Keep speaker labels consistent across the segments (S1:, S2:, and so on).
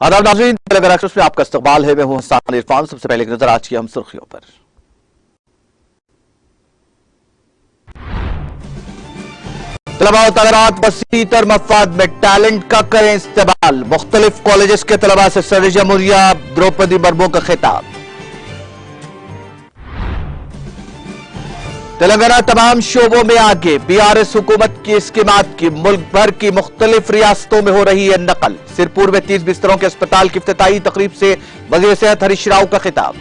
S1: आदाब नाज़रीन, तेलंगाना एक्सप्रेस में आपका इस्तकबाल है। मैं हूं हसन इरफान। सबसे पहले एक नजर आज की हम सुर्खियों पर। तलबा तगरात वसीत और मफाद में टैलेंट का करें इस्तेमाल। मुख्तलिफ कॉलेजेस के तलबा से सदर जमहूरिया द्रौपदी मुर्मू का खिताब। तेलंगाना तमाम शोबों में आगे, बीआरएस हुकूमत की स्कीमात की मुल्क भर की मुख्तलिफ रियासतों में हो रही है नकल। सिरपुर में 30 बिस्तरों के अस्पताल की इफ्तिताही तकरीब से वज़ीर सेहत हरीश राव का खिताब।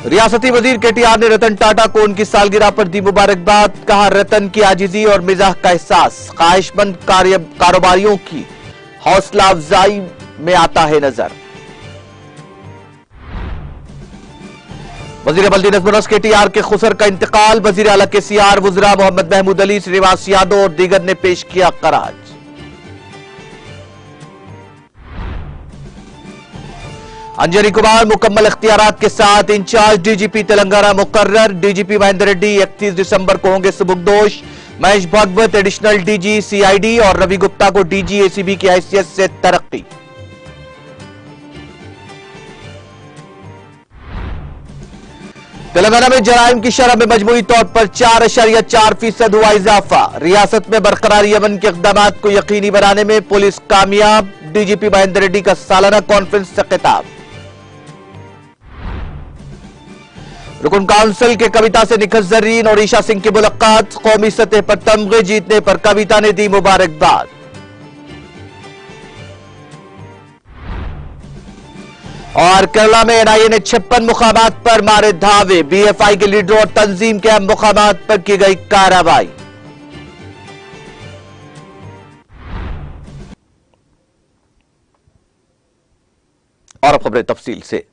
S1: रियासती वजीर केटीआर ने रतन टाटा को उनकी सालगिरह पर दी मुबारकबाद। कहा, रतन की आजिजी और मिजाज का एहसास ख्वाहिशमंद कारोबारियों की हौसला अफजाई में आता है नजर। वजीर बल्दी नज़्म-ओ-नस्क केटीआर के खुसर का इंतकाल। वजीर आला केसीआर वज़रा मोहम्मद महमूद अली, श्रीनिवास यादव और दीगर ने पेश किया खराज। अंजनी कुमार मुकम्मल इख्तियारात के साथ इंचार्ज डीजीपी तेलंगाना मुकर्रर। डीजीपी महेंद्र रेड्डी 31 दिसंबर को होंगे सुबुकदोश। Mahesh Bhagwat additional DG CID और रवि गुप्ता को डीजी एसीबी की हैसियत से तरक्की। तेलंगाना में जराइम की शरह में मजमूई तौर पर 4.4% हुआ इजाफा। रियासत में बरकरारी अमन के इक़दाम को यकीनी बनाने में पुलिस कामयाब। डीजीपी महेंद्र रेड्डी का सालाना कॉन्फ्रेंस से खिताब। रुकन काउंसिल के कविता से निखत जरीन और ईशा सिंह की मुलाकात। कौमी सतह पर तमगे जीतने पर कविता ने दी मुबारकबाद। और केरला में एनआईए ने 56 मुकामात पर मारे धावे। बीएफआई के लीडरों और तंजीम के अहम मुकामात पर की गई कार्रवाई। और अब खबरें तफसील से।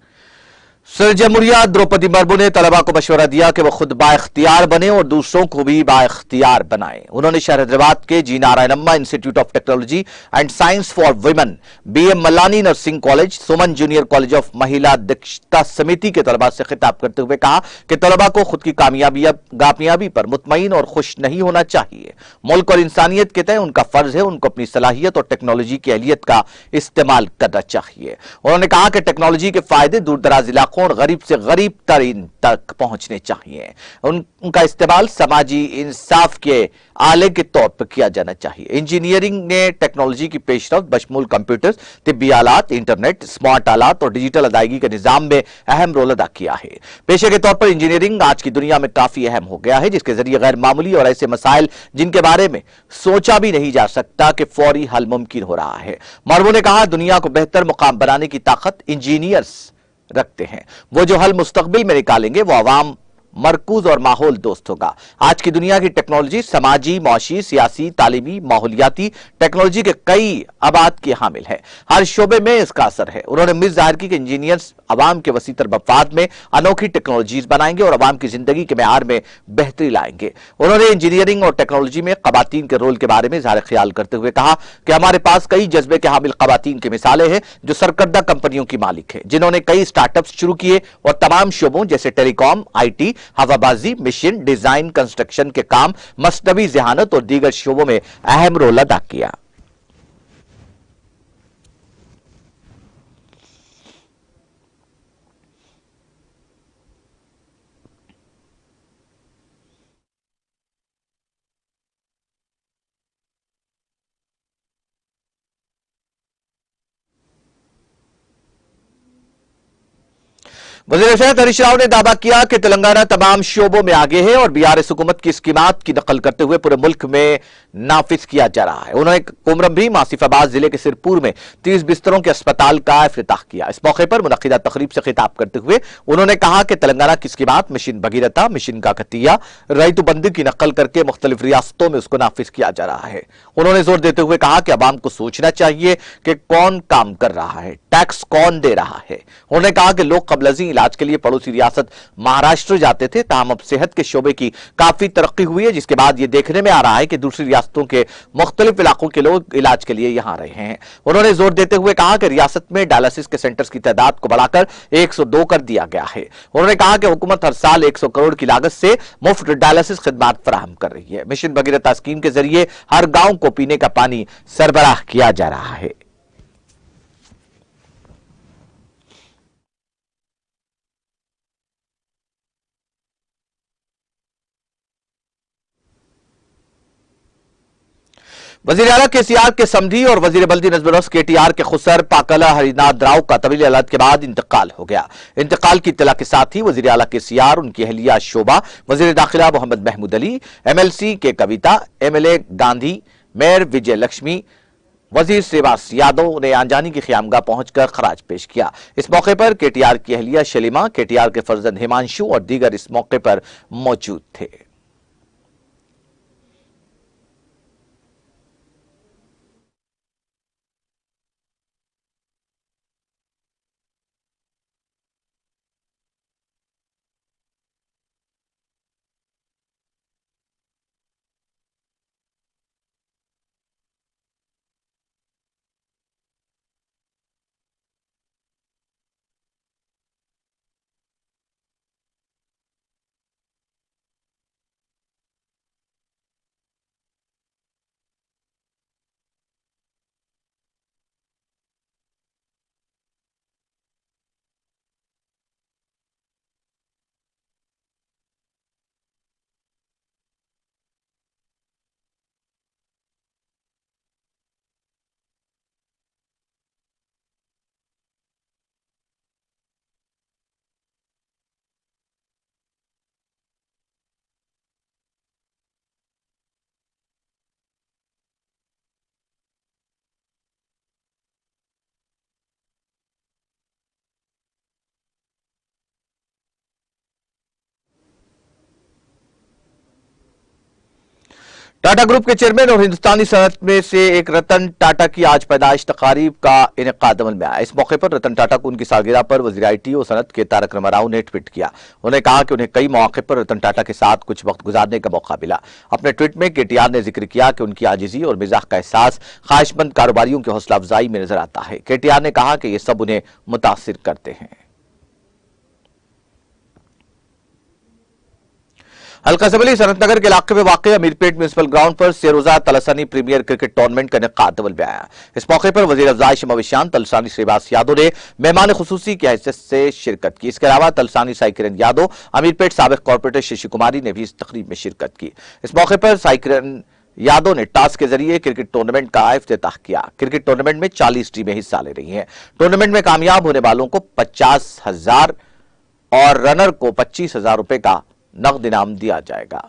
S1: सदर जमहूरिया द्रौपदी मुर्मू ने तलबा को मशवरा दिया कि वह खुद बाइख्तियार बने और दूसरों को भी बाइख्तियार बनाएं। उन्होंने शहर हैदराबाद के G Narayanamma institute of technology and science for women, BM Mallani nursing college, Suman junior college of Mahila Dakshata समिति के तलबा से खिताब करते हुए कहा कि तलबा को खुद की कामयाबी पर मुतमईन और खुश नहीं होना चाहिए। मुल्क और इंसानियत के तय उनका फर्ज है, उनको अपनी सलाहियत और टेक्नोलॉजी की अहलियत का इस्तेमाल करना चाहिए। उन्होंने कहा कि टेक्नोलॉजी के फायदे दूर दराज इलाकों और गरीब से गरीब तरीन तक पहुंचने चाहिए। उनका इस्तेमाल समाजी इंसाफ के आले के तौर पर किया जाना चाहिए। इंजीनियरिंग ने टेक्नोलॉजी की पेशरफ्त बशमूल कंप्यूटर्स, तिब्बी आलात, इंटरनेट, स्मार्ट आलात और डिजिटल अदायगी के निजाम में अहम रोल अदा किया है। पेशे के तौर पर इंजीनियरिंग आज की दुनिया में काफी अहम हो गया है, जिसके जरिए गैर मामूली और ऐसे मसाइल जिनके बारे में सोचा भी नहीं जा सकता कि फौरी हल मुमकिन हो रहा है। मुर्मू ने कहा, दुनिया को बेहतर मुकाम बनाने की ताकत इंजीनियर्स रखते हैं। वो जो हल मुस्तकबिल में निकालेंगे वो अवाम मरकूज और माहौल दोस्त होगा। आज की दुनिया की टेक्नोलॉजी समाजी, मौशी, सियासी, तालीमी, माहौलियाती टेक्नोलॉजी के कई अबाद की हामिल है। हर शोबे में इसका असर है। उन्होंने उम्मीद जाहिर की कि इंजीनियर्स अवाम के वसीतर मफाद में अनोखी टेक्नोलॉजीज बनाएंगे और अवाम की जिंदगी के मेयार में बेहतरी लाएंगे। उन्होंने इंजीनियरिंग और टेक्नोलॉजी में खवातीन के रोल के बारे में इज़हार ख्याल करते हुए कहा कि हमारे पास कई जज्बे के हामिल खवातीन की मिसालें हैं जो सरकर्दा कंपनियों की मालिक है, जिन्होंने कई स्टार्टअप्स शुरू किए और तमाम शोबों जैसे टेलीकॉम, आईटी, हवाबाजी, मिशन, डिजाइन, कंस्ट्रक्शन के काम, मसनवी ज़हानत और दीगर शोबों में अहम रोल अदा किया। वज़ीर सेहत हरीश राव ने दावा किया कि तेलंगाना तमाम शोबों में आगे है और बीआरएस हुकूमत की स्कीमात की नकल करते हुए पूरे मुल्क में नाफिज किया जा रहा है। उन्होंने कोमरम भी आसिफाबाद जिले के सिरपुर में 30 बिस्तरों के अस्पताल का इफ्तिताह किया। इस मौके पर मुनक्किदा तकरीब से खिताब करते हुए उन्होंने कहा कि तेलंगाना की स्कीमात मिशन भगीरथा, मिशन काकतीया, रईतु बंधु की नकल करके मुख्तलिफ रियासतों में उसको नाफिज किया जा रहा है। उन्होंने जोर देते हुए कहा कि अवाम को सोचना चाहिए कि कौन काम कर रहा है, टैक्स कौन दे रहा है। उन्होंने कहा कि लोग कबलजी इलाज के लिए पड़ोसी रियासत महाराष्ट्र जाते थे, ताहम अब सेहत के शोबे की काफी तरक्की हुई है, जिसके बाद ये देखने में आ रहा है कि दूसरी रियासतों के मुख्तलिफ इलाकों के लोग इलाज के लिए यहां आ रहे हैं। उन्होंने जोर देते हुए कहा कि रियासत में डायलिसिस के सेंटर्स की तादाद को बढ़ाकर 102 कर दिया गया है। उन्होंने कहा कि हुकूमत हर साल 100 करोड़ की लागत से मुफ्त डायलिसिस खिदमात फराहम कर रही है। मिशन भगीरथ स्कीम के जरिए हर गांव को पीने का पानी सरबराह किया जा रहा है। वजीर आला केसीआर के समधी और वजीर बल्दी नजम केटीआर के खुसर पाकला हरिनाथ राव का तवील हालत के बाद इंतकाल हो गया। इंतकाल की इत्तला के साथ ही वजीर आला केसीआर, उनकी अहलिया शोभा, वजीर दाखिला मोहम्मद महमूद अली, एमएलसी के कविता, एमएलए गांधी, मेयर विजय लक्ष्मी, वजीर श्रीवास यादव ने आंजानी की ख्यामगाह पहुंचकर खराज पेश किया। इस मौके पर केटीआर की अहलिया शलीमा, केटीआर के फर्जंद हिमांशु और दीगर इस मौके पर मौजूद थे। टाटा ग्रुप के चेयरमैन और हिंदुस्तानी सनत में से एक रतन टाटा की आज पैदाइश तकारीब का इनेकाद अमल में आया। इस मौके पर रतन टाटा को उनकी सालगिरह पर वजीर आईटी और सनत के तारक रामाराव ने ट्वीट किया। उन्होंने कहा कि उन्हें कई मौके पर रतन टाटा के साथ कुछ वक्त गुजारने का मौका मिला। अपने ट्वीट में केटीआर ने जिक्र किया कि उनकी आजिजी और मिजाज का एहसास ख्वाहिशमंद कारोबारियों की हौसला अफजाई में नजर आता है। केटीआर ने कहा कि ये सब उन्हें मुतासिर करते हैं। हल्का सबली सनतनगर के इलाके में वाक़ अमीरपेट म्यूनिसिपल ग्राउंड पर सेरोजा तलसानी प्रीमियर क्रिकेट टूर्नामेंट का इनेकाद अमल में आया। इस मौके पर वजीर अफजाइश मवेशियान तलसानी श्रीवास यादव ने मेहमान खुसूसी की हैसियत से शिरकत की। इसके अलावा तलसानी साई किरण यादव, अमीरपेट साबिक कॉर्पोरेटर शशि कुमारी ने भी इस तकरीब में शिरकत की। इस मौके पर साई किरण यादव ने टॉस के जरिए क्रिकेट टूर्नामेंट का इफ्तिताह किया। क्रिकेट टूर्नामेंट में 40 टीमें हिस्सा ले रही हैं। टूर्नामेंट में कामयाब होने वालों को 50,000 और रनर को 25,000 रुपए का नगद इनाम दिया जाएगा।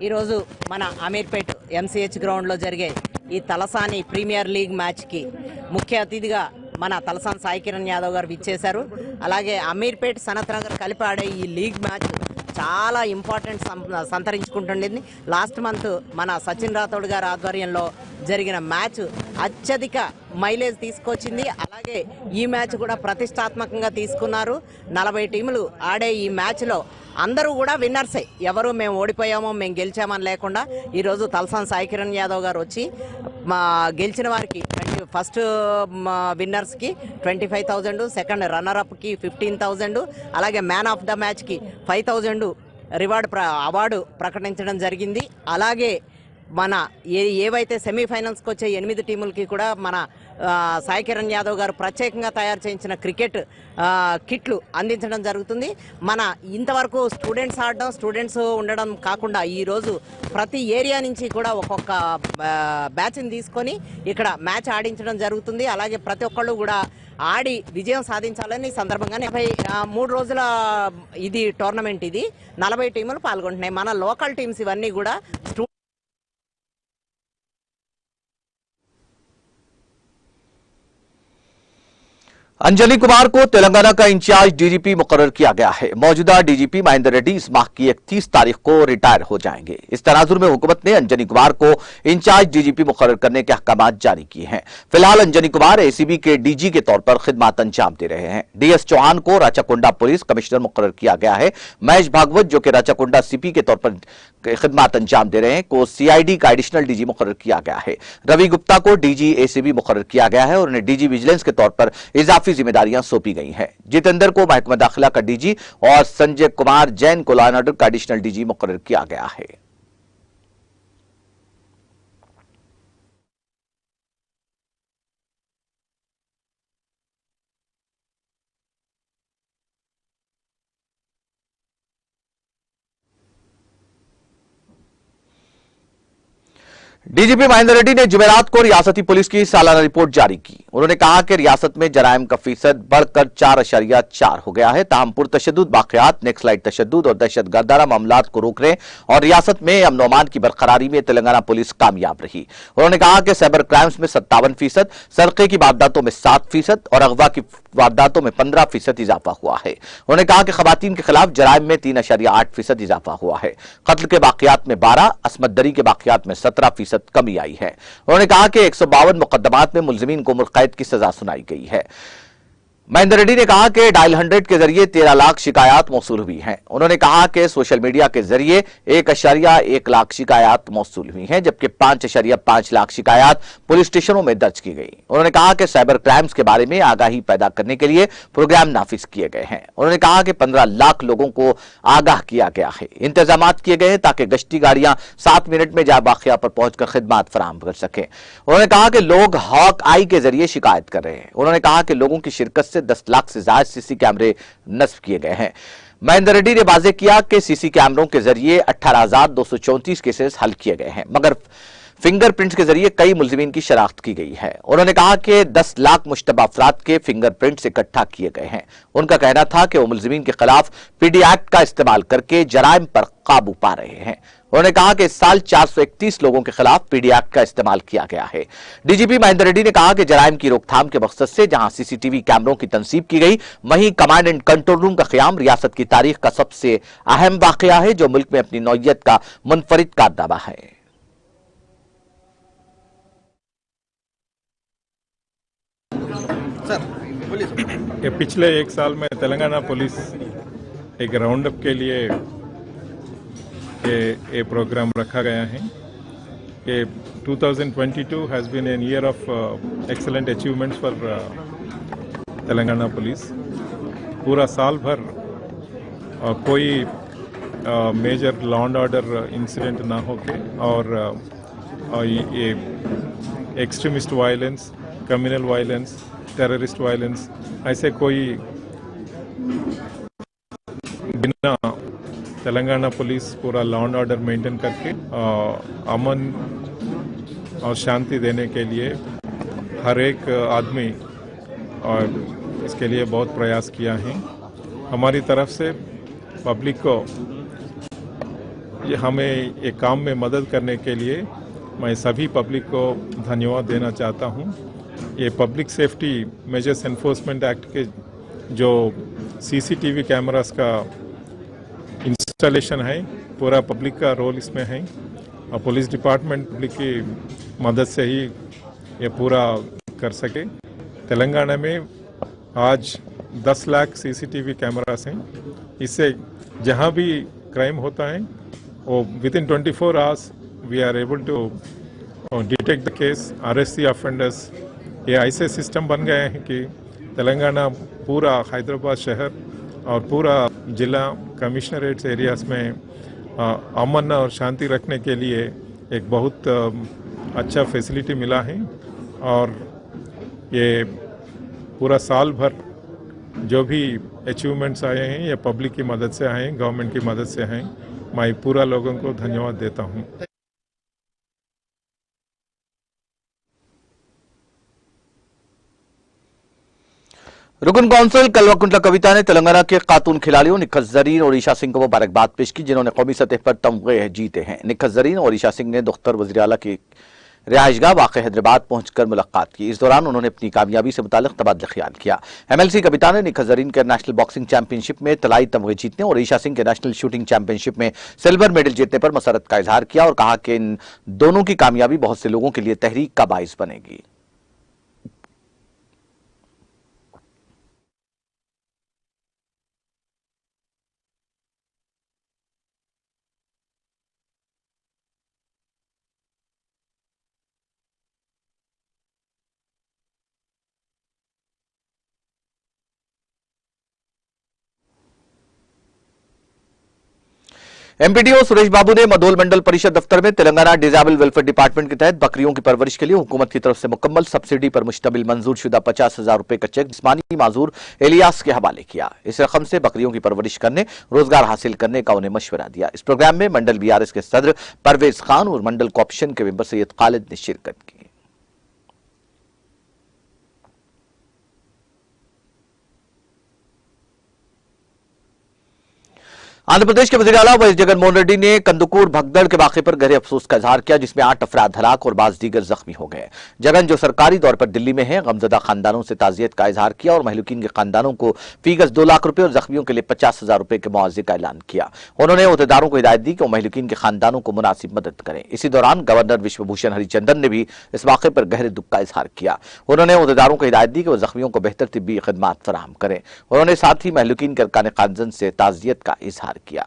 S2: ఈ రోజు మన అమీర్పేట్ ఎంసీహెచ్ గ్రౌండ్ లో జరిగే ఈ తలసాని ప్రీమియర్ లీగ్ మ్యాచ్ కి ముఖ్య అతిథిగా మన తలసాని సాయి కిరణ్ యాదవ్ గారు విచ్చేశారు. అలాగే అమీర్పేట్ సనత్ నగర్ కలిపి ఆడే ఈ లీగ్ మ్యాచ్ చాలా ఇంపార్టెంట్ సంతరించుకుంటుండింది. లాస్ట్ మంత్ మన సచిన్ రాథోడ్ గారి ఆధ్వర్యంలో జరిగిన మ్యాచ్ అత్యధిక మైలేజ్ తీసుకొచ్చింది. అలాగే ఈ మ్యాచ్ కూడా ప్రతిష్టాత్మకంగా తీసుకున్నారు. 40 టీములు ఆడే ఈ మ్యాచ్లో అందరూ కూడా విన్నర్సే. ఎవరు మేము ఓడిపోయామో మేము గెలిచామని లేకుండా ఈరోజు తలసాని సాయి కిరణ్ యాదవ్ గారు వచ్చి గెలిచిన వారికి ఫస్ట్ విన్నర్స్కి 25,000, సెకండ్ రన్నర్అప్కి 15,000, అలాగే మ్యాన్ ఆఫ్ ద మ్యాచ్కి 5,000 అవార్డు ప్రకటించడం జరిగింది. అలాగే మన ఏవైతే సెమీఫైనల్స్కి వచ్చే 8 టీములకి కూడా మన సాయి కిరణ్ యాదవ్ గారు ప్రత్యేకంగా తయారు చేయించిన క్రికెట్ కిట్లు అందించడం జరుగుతుంది. మన ఇంతవరకు స్టూడెంట్స్ ఉండడం కాకుండా ఈరోజు ప్రతి ఏరియా నుంచి కూడా ఒక్కొక్క బ్యాచ్ని తీసుకొని ఇక్కడ మ్యాచ్ ఆడించడం జరుగుతుంది. అలాగే ప్రతి ఒక్కళ్ళు కూడా ఆడి విజయం సాధించాలని ఈ సందర్భంగా 3 రోజుల ఇది టోర్నమెంట్. ఇది 40 టీములు పాల్గొంటున్నాయి. మన లోకల్ టీమ్స్ ఇవన్నీ కూడా
S1: अंजनी कुमार को तेलंगाना का इंचार्ज डीजीपी मुकर्रर किया गया है। मौजूदा डीजीपी महेंद्र रेड्डी इस माह की 31 तारीख को रिटायर हो जाएंगे। इस तनाजुर में हुकूमत ने अंजनी कुमार को इंचार्ज डीजीपी मुकर्रर करने के अहकाम जारी किए हैं। फिलहाल अंजनी कुमार एसीबी के डीजी के तौर पर खिदमत अंजाम दे रहे हैं। डीएस चौहान को राचाकुंडा पुलिस कमिश्नर मुकर्रर किया गया है। महेश भागवत, जो कि राचाकुंडा सीपी के तौर पर खिदमत अंजाम दे रहे हैं, को सीआईडी का एडिशनल डीजी मुकर्रर किया गया है। रवि गुप्ता को डीजी एसीबी मुकर्रर किया गया है और उन्हें डीजी विजिलेंस के तौर पर इजाफी जिम्मेदारियां सौंपी गई हैं। जितेंद्र को महकमा दाखिला का डीजी और संजय कुमार जैन को लॉ एंड ऑर्डर का एडिशनल डीजी मुकर्रर किया गया है। डीजीपी महेंद्र रेड्डी ने जुमेरात को रियासती पुलिस की सालाना रिपोर्ट जारी की। उन्होंने कहा कि रियासत में जराइम का फीसद बढ़कर 4.4 हो गया है। ताहम पुरतशद्दुद वाकयात, नेक्सलाइट तशद्दुद और दहशतगर्दाना मामलात को रोकने और रियासत में अमन अमान की बरकरारी में तेलंगाना पुलिस कामयाब रही। उन्होंने कहा कि साइबर क्राइम्स में 57%, सरके की वारदातों में 7% और अगवा की वारदातों में 15% इजाफा हुआ है। उन्होंने कहा कि खवातीन के खिलाफ जराइम में 3.8% इजाफा हुआ है। कत्ल के वाकयात में 12, असमत दरी के वाकयात में 17% कमी आई है। उन्होंने कहा कि 152 मुकदमात में मुलजिमीन को उम्र कैद की सजा सुनाई गई है। महेंद्र रेड्डी ने कहा कि डायल 100 के जरिए 13 लाख शिकायत मौसूल हुई हैं। उन्होंने कहा कि सोशल मीडिया के जरिए 1.1 लाख शिकायत मौसूल हुई हैं, जबकि 5.5 लाख शिकायत पुलिस स्टेशनों में दर्ज की गई। उन्होंने कहा कि साइबर क्राइम्स के बारे में आगाही पैदा करने के लिए प्रोग्राम नाफिज किए गए हैं। उन्होंने कहा कि 15 लाख लोगों को आगाह किया गया है। इंतजाम किए गए हैं ताकि गश्ती गाड़ियां 7 मिनट में जाए वाकया पर पहुंचकर खिदमत फराहम कर सकें। उन्होंने कहा कि लोग हॉक आई के जरिए शिकायत कर रहे हैं। उन्होंने कहा कि लोगों की शिरकत से 10 लाख से ज्यादा सीसी कैमरे नस्ब किए गए हैं। महेंद्र रेड्डी ने वाज़ेह किया कि सीसी कैमरों के जरिए 18,234 केसेस हल किए गए हैं, मगर फिंगरप्रिंट्स के जरिए कई मुलजिमीन की शनाख्त की गई है। उन्होंने कहा कि 10 लाख मुश्तबा अफराद के फिंगरप्रिंट्स इकट्ठा किए गए हैं। उनका कहना था कि वो मुलजिमीन के खिलाफ पीडी एक्ट का इस्तेमाल करके जराइम पर काबू पा रहे हैं। उन्होंने कहा कि इस साल 431 लोगों के खिलाफ पीडी एक्ट का इस्तेमाल किया गया है। डीजीपी महेंद्र रेड्डी ने कहा कि जराइम की रोकथाम के मकसद से जहां सीसीटीवी कैमरों की तनसीब की गई, वहीं कमांड एंड कंट्रोल रूम का क़याम रियासत की तारीख का सबसे अहम वाकया है, जो मुल्क में अपनी नौइयत का मुनफरिद कारनामा है।
S3: ये पिछले 1 साल में तेलंगाना पुलिस एक राउंड अप के लिए ये प्रोग्राम रखा गया है कि 2022 has been an year of excellent achievements for Telangana police. पूरा साल भर कोई major law and order incident ना होके और ये extremist violence, communal violence, terrorist violence, ऐसे कोई बिना तेलंगाना पुलिस पूरा लॉ एंड ऑर्डर मेंटेन करके अमन और शांति देने के लिए हर एक आदमी और इसके लिए बहुत प्रयास किया है। हमारी तरफ से पब्लिक को हमें एक काम में मदद करने के लिए मैं सभी पब्लिक को धन्यवाद देना चाहता हूँ। ये public safety measures enforcement act के जो सीसीटीवी कैमरास का इंस्टॉलेशन है, पूरा पब्लिक का रोल इसमें है और पुलिस डिपार्टमेंट पब्लिक की मदद से ही ये पूरा कर सके। तेलंगाना में आज 10 लाख सीसीटीवी कैमरास हैं। इससे जहाँ भी क्राइम होता है वो within 24 hours we are able to detect the case, arrest the offenders. ये ऐसे सिस्टम बन गए हैं कि तेलंगाना पूरा हैदराबाद शहर और पूरा जिला कमिश्नरेट्स एरियाज में अमन और शांति रखने के लिए एक बहुत अच्छा फैसिलिटी मिला है। और ये पूरा साल भर जो भी अचीवमेंट्स आए हैं ये पब्लिक की मदद से आए हैं, गवर्नमेंट की मदद से हैं। मैं पूरा लोगों को धन्यवाद देता हूँ।
S1: रुकन कौंसिल कल्वाकुंटला कविता ने तेलंगाना के खातून खिलाड़ियों निखत जरीन और ईशा सिंह को मुबारकबाद पेश की, जिन्होंने कौमी सतह पर तमगे जीते हैं। निखत जरीन और ईशा सिंह ने दफ्तर वज़ीर आला की रिहाइशगाह वाक़ हैदराबाद पहुंचकर मुलाकात की। इस दौरान उन्होंने अपनी कामयाबी से मुतालिक तबादला ख्याल किया। एमएलसी कविता ने निखत जरीन के नेशनल बॉक्सिंग चैंपियनशिप में तलाई तमगे जीतने और ईशा सिंह के नेशनल शूटिंग चैंपियनशिप में सिल्वर मेडल जीतने पर मसरत का इजहार किया और कहा कि इन दोनों की कामयाबी बहुत से लोगों के लिए तहरीक का बाइस बनेगी। एमपीडीओ सुरेश बाबू ने मदोल मंडल परिषद दफ्तर में तेलंगाना डिजेबल वेलफेयर डिपार्टमेंट के तहत बकरियों की परवरिश के लिए हुकूमत की तरफ से मुकम्मल सब्सिडी पर मुश्तमिल मंजूर शुदा 50,000 रुपए का चेक जिस्मानी माजूर एलियास के हवाले किया। इस रकम से बकरियों की परवरिश करने, रोजगार हासिल करने का उन्हें मशवरा दिया। इस प्रोग्राम में मंडल बीआरएस के सदर परवेज खान और मंडल कॉर्पोरेशन के मेंबर सैयद खालिद ने शिरकत की। आंध्र प्रदेश के वज़ीर आला वाइस जगनमोहन रेड्डी ने कंदुकूर भगदड़ के वाक़े पर गहरे अफसोस का इजहार किया, जिसमें 8 अफराद हलाक और बाज दीगर जख्मी हो गए। जगन, जो सरकारी तौर पर दिल्ली में है, गमजदा खानदानों से ताजियत का इजहार किया और महलूकीन के खानदानों को फीगज 2 लाख रुपए और जख्मियों के लिए 50,000 रुपए के मुआवजे का ऐलान किया। उन्होंने अहदेदारों को हिदायत दी कि वो महलूकीन के खानदानों को मुनासिब मदद करें। इसी दौरान गवर्नर विश्वभूषण हरिचंदन ने भी इस वाक़े पर गहरे दुख का इजहार किया। उन्होंने अहदेदारों को हिदायत दी कि वो जख्मियों को बेहतर तिब्बी खिदमात फराहम करें। उन्होंने साथ ही महलूकीन के अरकान खानजन से ताजियत का इजहार किया।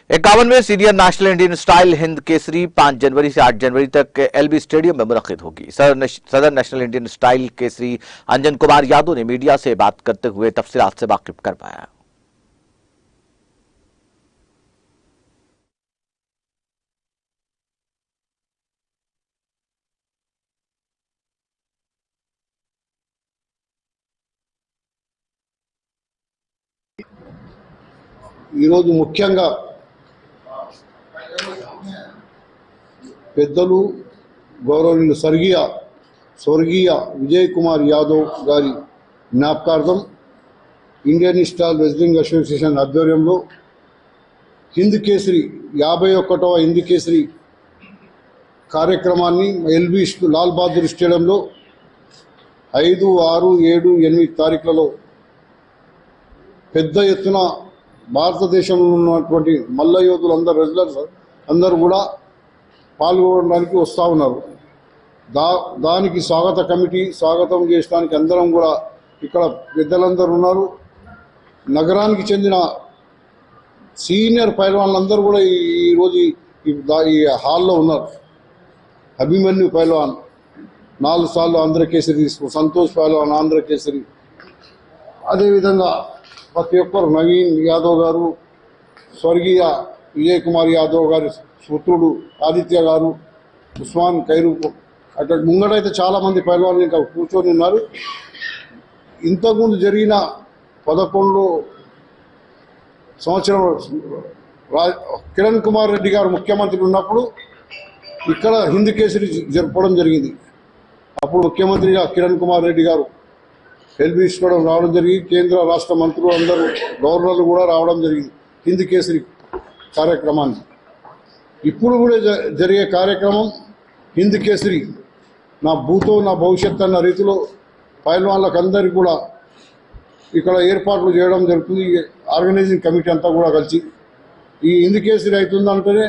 S1: 51वें senior national Indian style Hind Kesari 5 जनवरी से 8 जनवरी तक एलबी स्टेडियम में मुनक्किद होगी। सदर नेशनल इंडियन स्टाइल केसरी अंजन कुमार यादव ने मीडिया से बात करते हुए तफसीलात से वाकिफ करवाया।
S4: ఈరోజు ముఖ్యంగా పెద్దలు గౌరవనీయులు స్వర్గీయ విజయ్ కుమార్ యాదవ్ గారి జ్ఞాపకార్థం ఇండియన్ స్టార్ రెజ్లింగ్ అసోసియేషన్ ఆధ్వర్యంలో హింద్ కేసరి 51వ హింద్ కేసరి కార్యక్రమాన్ని ఎల్బీ లాల్ బహదూర్ స్టేడియంలో 5, 6, 7, 8 తారీఖులలో పెద్ద ఎత్తున భారతదేశంలో ఉన్నటువంటి మల్ల యోధులందరూ రెజ్లర్స్ అందరూ కూడా పాల్గొనడానికి వస్తూ ఉన్నారు. దానికి స్వాగత కమిటీ స్వాగతం చేయడానికి అందరం కూడా ఇక్కడ పెద్దలందరూ ఉన్నారు. నగరానికి చెందిన సీనియర్ పైల్వాన్లందరూ కూడా ఈరోజు ఈ హాల్లో ఉన్నారు. అభిమన్యు పైల్వాన్ 4 సార్లు ఆంధ్ర కేసరి తీసుకున్నారు, సంతోష్ పైల్వాన్ ఆంధ్ర కేసరి, అదేవిధంగా ప్రతి ఒక్కరు నవీన్ యాదవ్ గారు, స్వర్గీయ విజయ్ కుమార్ యాదవ్ గారి పుత్రుడు ఆదిత్య గారు, ఉస్మాన్ ఖైరు, అక్కడ ముంగడైతే చాలామంది పైల్వాన్లు ఇంకా కూర్చొని ఉన్నారు. ఇంతకుముందు జరిగిన 11 సంవత్సరం కిరణ్ కుమార్ రెడ్డి గారు ముఖ్యమంత్రి ఉన్నప్పుడు ఇక్కడ హింద్ కేసరి జరపడం జరిగింది. అప్పుడు ముఖ్యమంత్రిగా కిరణ్ కుమార్ రెడ్డి గారు ఎల్బీ స్టేడియం రావడం జరిగింది. కేంద్ర రాష్ట్ర మంత్రులు అందరూ గవర్నర్లు కూడా రావడం జరిగింది హింద్ కేసరి కార్యక్రమాన్ని. ఇప్పుడు కూడా జరిగే కార్యక్రమం హింద్ కేసరి నా భూతో నా భవిష్యత్ అన్న రీతిలో పైల్వాన్లకు అందరికీ కూడా ఇక్కడ ఏర్పాట్లు చేయడం జరుగుతుంది. ఆర్గనైజింగ్ కమిటీ అంతా కూడా కలిసి ఈ హింద్ కేసరి అవుతుందంటేనే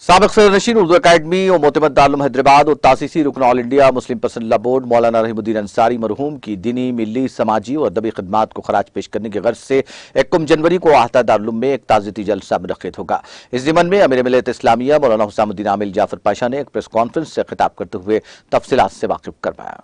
S1: साबिक सदर नशीन उर्दू अकादमी और मोतमद दारुल हैदराबाद और तासीसी रुकन ऑल इंडिया मुस्लिम पसंदीदा बोर्ड मौलाना रहीमुद्दीन अंसारी मरहूम की दीनी, मिली, समाजी और अदबी खिदमात को खराज पेश करने की गर्ज से 21 जनवरी को आहता दारुल में एक ताज़ियती जलसा मुनक्किद होगा। इस ज़िमन में अमीर मिल्लत इस्लामिया मौलाना हुसामुद्दीन आमिल जाफर पाशा ने एक प्रेस कॉन्फ्रेंस से खिताब करते हुए तफसीलात से वाकिफ करवाया।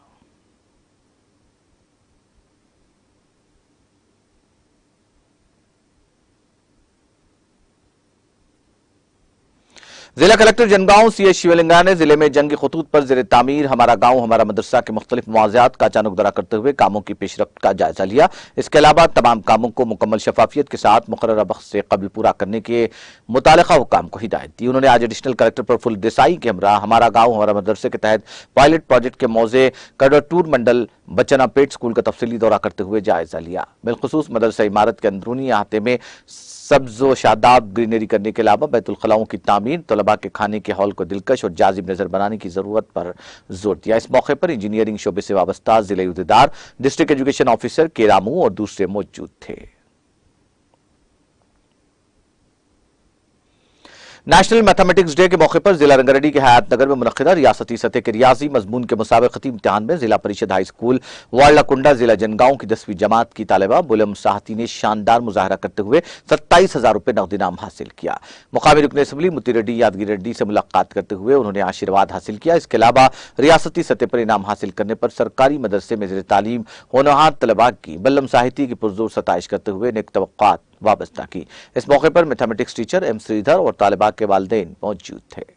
S1: जिला कलेक्टर जनगांव सीएस शिवलिंगा ने जिले में जंगी खतूत पर ज़ेरे तामीर हमारा गांव हमारा मदरसा के मुख्तलिफ मुआवजात का अचानक दौरा करते हुए कामों की पेशरफ्त का जायजा लिया। इसके अलावा तमाम कामों को मुकम्मल शफाफियत के साथ मुकर्ररा वक्त से कबल पूरा करने के मुतालिका हुक्काम को हिदायत दी। उन्होंने आज एडिशनल कलेक्टर प्रफुल्ल देसाई के हमरा हमारा गांव हमारा मदरसे के तहत पायलट प्रोजेक्ट के मौजे कडरटूर मंडल बचनापेट स्कूल का तफसीली दौरा करते हुए जायजा लिया। बिलखुसूस मदरसा इमारत के अंदरूनी अहाते में सब्ज़ो शादाब ग्रीनरी करने के अलावा बैतुल खलाओं की तामीर, तलबा के खाने के हॉल को दिलकश और जाजिब नजर बनाने की जरूरत पर जोर दिया। इस मौके पर इंजीनियरिंग शोबे से वाबस्ता जिला उहदेदार, डिस्ट्रिक्ट एजुकेशन ऑफिसर के रामू और दूसरे मौजूद थे। नेशनल मैथमेटिक्स डे के मौके पर जिला रंगारेड्डी के हयात नगर में मुनक्किदा रियासती सतह के रियाजी मजमून के मुसाबिकती इम्तिहान में जिला परिषद हाई स्कूल वाड़लाकुंडा जिला जनगांव की 10वीं जमात की तालिबा बुलम साहती ने शानदार मुजाहरा करते हुए 27,000 रुपए नकद इनाम हासिल किया। मुकामी रुकन असम्बली मुती रेड्डी यादगिरी रेड्डी से मुलाकात करते हुए उन्होंने आशीर्वाद हासिल किया। इसके अलावा रियासती सतह पर इनाम हासिल करने पर सरकारी मदरसे में ज़ेर तालीम होनहार तलबा की बल्लम साहिती की पुरजोर सताइश करते हुए नेक तवक्कुआत वाबस्ता की। इस मौके पर मैथमेटिक्स टीचर एम श्रीधर और तालिबा के वालिदैन मौजूद थे।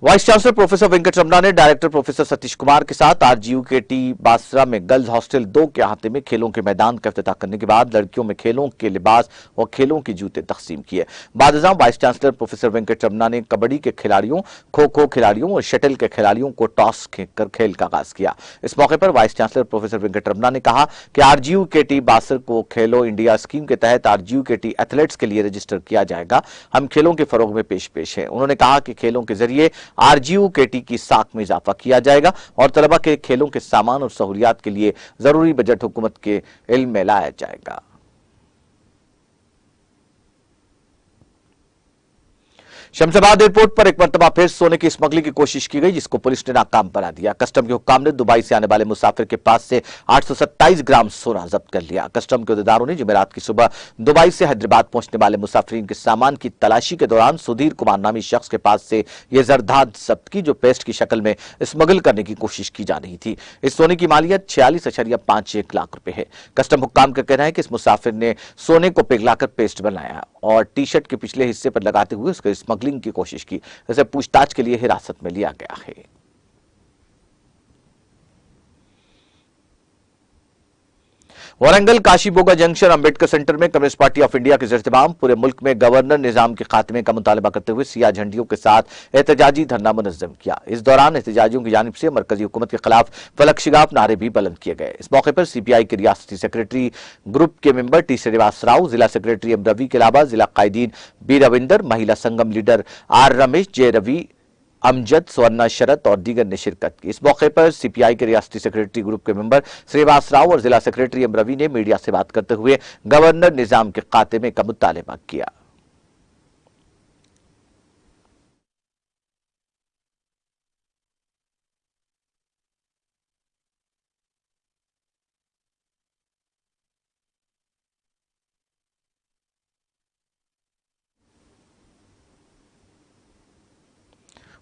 S1: Vice chancellor professor Venkat Ramana ने डायरेक्टर प्रोफेसर सतीश कुमार के साथ आरजीयू के टी बासरा में गर्ल्स हॉस्टल 2 के अहाते में खेलों के मैदान का इफ्तिताह करने के बाद लड़कियों में खेलों के लिबास और खेलों के जूते तकसीम किए। बादशाह vice chancellor professor Venkat Ramana ने कबड्डी के खिलाड़ियों, खो खो खिलाड़ियों और शटल के खिलाड़ियों को टॉस कर खेल का आगाज किया। इस मौके पर vice chancellor professor Venkat Ramana ने कहा कि आरजीयू के टी बासर को खेलो इंडिया स्कीम के तहत आरजीयू के टी एथलेट्स के लिए रजिस्टर किया जाएगा। हम खेलों के फरोग में पेश है। उन्होंने कहा कि खेलों के जरिए आरजीयू के टी की साख में इजाफा किया जाएगा और तलबा के खेलों के सामान और सहूलियात के लिए जरूरी बजट हुकूमत के इल्म में लाया जाएगा। शमशाबाद एयरपोर्ट पर एक मरतबा फिर सोने की स्मगलिंग की कोशिश की गई, जिसको पुलिस ने नाकाम बना दिया। कस्टम के हुक्काम ने दुबई से आने वाले मुसाफिर के पास से 827 ग्राम सोना जब्त कर लिया। कस्टम के अहदेदारों ने जुमेरात की सुबह दुबई से हैदराबाद पहुंचने वाले मुसाफिरीन के सामान की तलाशी के दौरान सुधीर कुमार नामी शख्स के पास से यह जरदाद जब्त की, जो पेस्ट की शक्ल में स्मगल करने की कोशिश की जा रही थी। इस सोने की मालियत 46.51 लाख रुपए है। कस्टम हुक्काम का कहना है कि इस मुसाफिर ने सोने को पिघलाकर पेस्ट बनाया और टी शर्ट के पिछले हिस्से पर लगाते हुए उसके स्मगलिंग की कोशिश की। इसे पूछताछ के लिए हिरासत में लिया गया है। वारंगल काशीबोगा जंक्शन अंबेडकर सेंटर में कम्युनिस्ट पार्टी ऑफ इंडिया के ज़ेर-ए-इत्तेमाम पूरे मुल्क में गवर्नर निजाम के खात्मे का मुतालबा करते हुए सियाह झंडियों के साथ एहतजाजी धरना मुनज़्ज़म किया। इस दौरान एहतजाजियों की जानिब से मरकजी हुकूमत के खिलाफ फलक शिगाफ नारे भी बुलंद किए गए। इस मौके पर सीपीआई के रियासती सेक्रेटरी ग्रुप के मेंबर टी श्रीनिवास राव, जिला सेक्रेटरी एम रवि के अलावा जिला कायदीन बी रविंदर, महिला संगम लीडर आर रमेश, जे रवि, अमजद, स्वर्णा शरत और दीगर ने शिरकत की। इस मौके पर सीपीआई के रियासती सेक्रेटरी ग्रुप के मेंबर श्रीनिवास राव और जिला सेक्रेटरी एम रवि ने मीडिया से बात करते हुए गवर्नर निजाम के खात्मे का मुतालबा किया।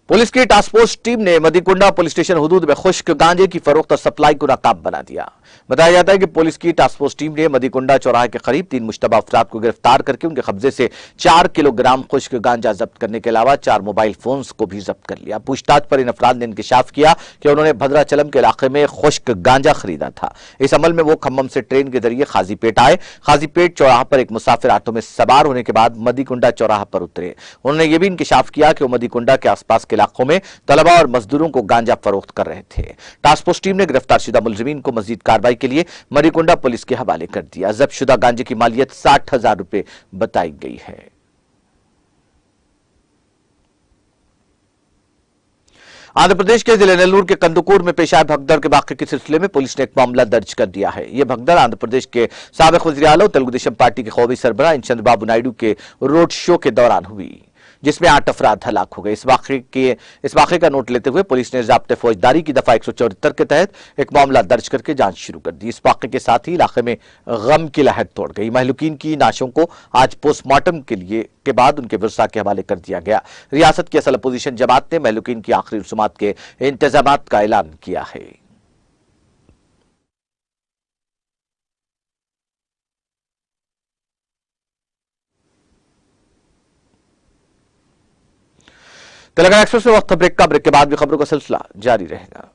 S1: पुलिस की टास्क फोर्स टीम ने मदीकुंडा पुलिस स्टेशन हुदूद में खुश्क गांजे की फरोख्त और सप्लाई को नाकाम बना दिया। बताया जाता है कि पुलिस की टास्क फोर्स टीम ने मदीकुंडा चौराहे के करीब 3 मुश्तबा अफराद को गिरफ्तार करके उनके कब्जे से 4 किलोग्राम खुश्क गांजा जब्त करने के अलावा 4 मोबाइल फोन्स को भी जब्त कर लिया। पूछताछ पर इन अफराद ने इंकशाफ किया कि उन्होंने भद्राचलम के इलाके में खुश्क गांजा खरीदा था। इस अमल में वो खम्मम से ट्रेन के जरिए खाजीपेट आए। खाजीपेट चौराहा पर एक मुसाफिर ऑटो में सवार होने के बाद मदीकुंडा चौराहा पर उतरे। उन्होंने यह भी इंकशाफ किया कि वो मदीकुंडा के आसपास के इलाकों में तलबा और मजदूरों को गांजा फरोख्त कर रहे थे। टास्क फोर्स टीम ने गिरफ्तार शुदा मुलजिमीन को मजीद कार्रवाई के लिए मरीकुंडा पुलिस के हवाले कर दिया। जब्त शुदा गांजे की मालियत 60,000 रुपए बताई गई है। आंध्र प्रदेश के जिले नेल्लूर के कंदुकूर में पेश आए भगदड़ के वाक़े के सिलसिले में पुलिस ने एक मामला दर्ज कर दिया है। यह भगदड़ आंध्र प्रदेश के साबिक़ वज़ीर आला तेलुगु देशम पार्टी के कौमी सरबराह इन चंद्रबाबू नायडू के रोड शो के दौरान हुई, जिसमें 8 अफराद हलाक हो गए। इस वाक़े का नोट लेते हुए पुलिस ने ज़ाब्ते फौजदारी की दफ़ा 174 के तहत एक मामला दर्ज करके जांच शुरू कर दी। इस वाक़े के साथ ही इलाके में गम की लहर तोड़ गई। महलूकीन की नाशों को आज पोस्टमार्टम के बाद उनके विरसा के हवाले कर दिया गया। रियासत की असल अपोजिशन जमात ने महलूकीन की आखिरी रसूमात के इंतजामात का ऐलान किया है। तेलंगाना एक्सप्रेस में वक्त ब्रेक का, ब्रेक के बाद भी खबरों का सिलसिला जारी रहेगा।